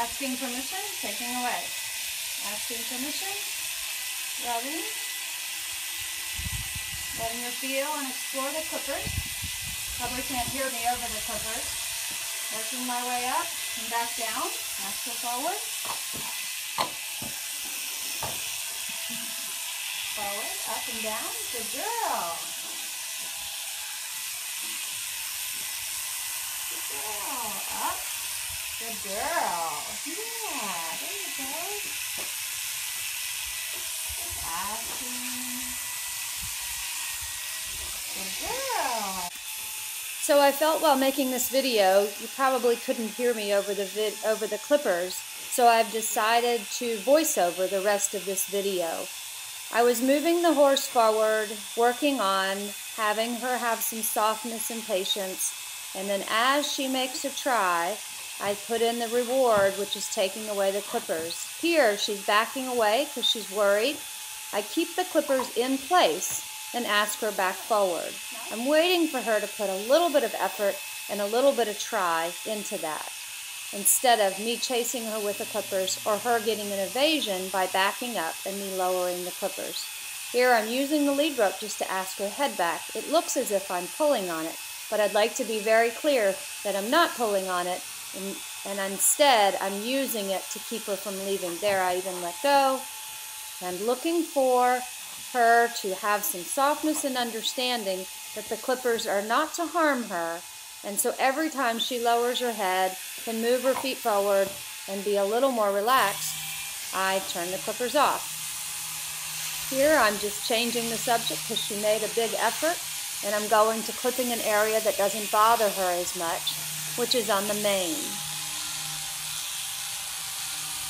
Asking permission, taking away. Asking permission, rubbing. Letting her feel and explore the clippers. Probably can't hear me over the clippers. Working my way up and back down. Ask her forward. Forward, up and down. Good girl. Good girl. Up. Good girl. Yeah, there you go. Just asking. Good girl. So I felt while making this video, you probably couldn't hear me over the clippers, so I've decided to voice over the rest of this video. I was moving the horse forward, working on having her have some softness and patience, and then as she makes a try, I put in the reward, which is taking away the clippers. Here, she's backing away because she's worried. I keep the clippers in place and ask her back forward. I'm waiting for her to put a little bit of effort and a little bit of try into that, instead of me chasing her with the clippers or her getting an evasion by backing up and me lowering the clippers. Here I'm using the lead rope just to ask her head back. It looks as if I'm pulling on it, but I'd like to be very clear that I'm not pulling on it, and instead I'm using it to keep her from leaving. There, I even let go. I'm looking for her to have some softness and understanding that the clippers are not to harm her, and so every time she lowers her head, can move her feet forward and be a little more relaxed, I turn the clippers off. Here I'm just changing the subject because she made a big effort, and I'm going to clipping an area that doesn't bother her as much, which is on the mane.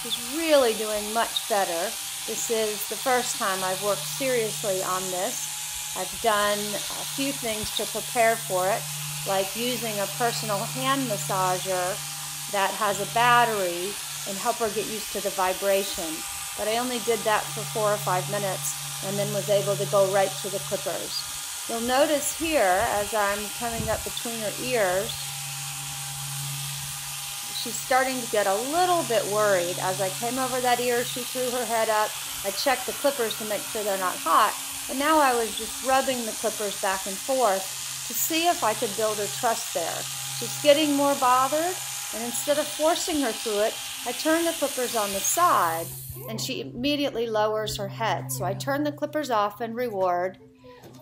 She's really doing much better. This is the first time I've worked seriously on this. I've done a few things to prepare for it, like using a personal hand massager that has a battery and help her get used to the vibration. But I only did that for 4 or 5 minutes and then was able to go right to the clippers. You'll notice here, as I'm coming up between her ears, she's starting to get a little bit worried. As I came over that ear, she threw her head up. I checked the clippers to make sure they're not hot. And now I was just rubbing the clippers back and forth to see if I could build her trust there. She's getting more bothered, and instead of forcing her through it, I turn the clippers on the side, and she immediately lowers her head. So I turn the clippers off and reward,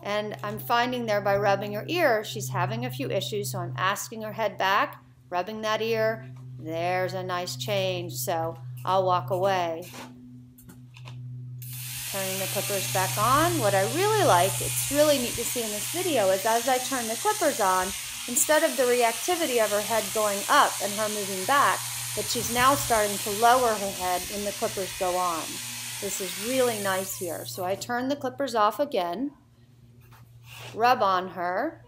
and I'm finding there by rubbing her ear, she's having a few issues, so I'm asking her head back, rubbing that ear. There's a nice change, so I'll walk away. Turning the clippers back on. What I really like, it's really neat to see in this video, is as I turn the clippers on, instead of the reactivity of her head going up and her moving back, that she's now starting to lower her head when the clippers go on. This is really nice here. So I turn the clippers off again, rub on her.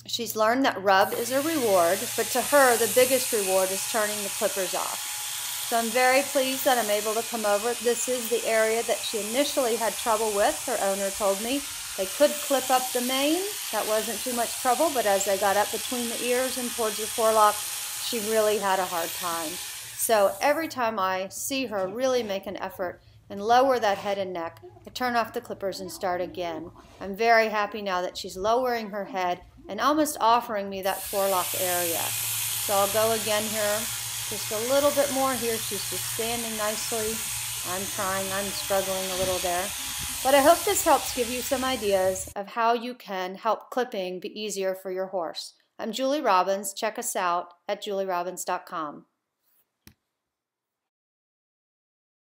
She's learned that rub is a reward, but to her, the biggest reward is turning the clippers off. So I'm very pleased that I'm able to come over. This is the area that she initially had trouble with. Her owner told me they could clip up the mane. That wasn't too much trouble, but as I got up between the ears and towards the forelock, she really had a hard time. So every time I see her really make an effort and lower that head and neck, I turn off the clippers and start again. I'm very happy now that she's lowering her head and almost offering me that forelock area. So I'll go again here, just a little bit more here. She's just standing nicely. I'm trying, I'm struggling a little there. But I hope this helps give you some ideas of how you can help clipping be easier for your horse. I'm Julie Robbins. Check us out at julierobbins.com.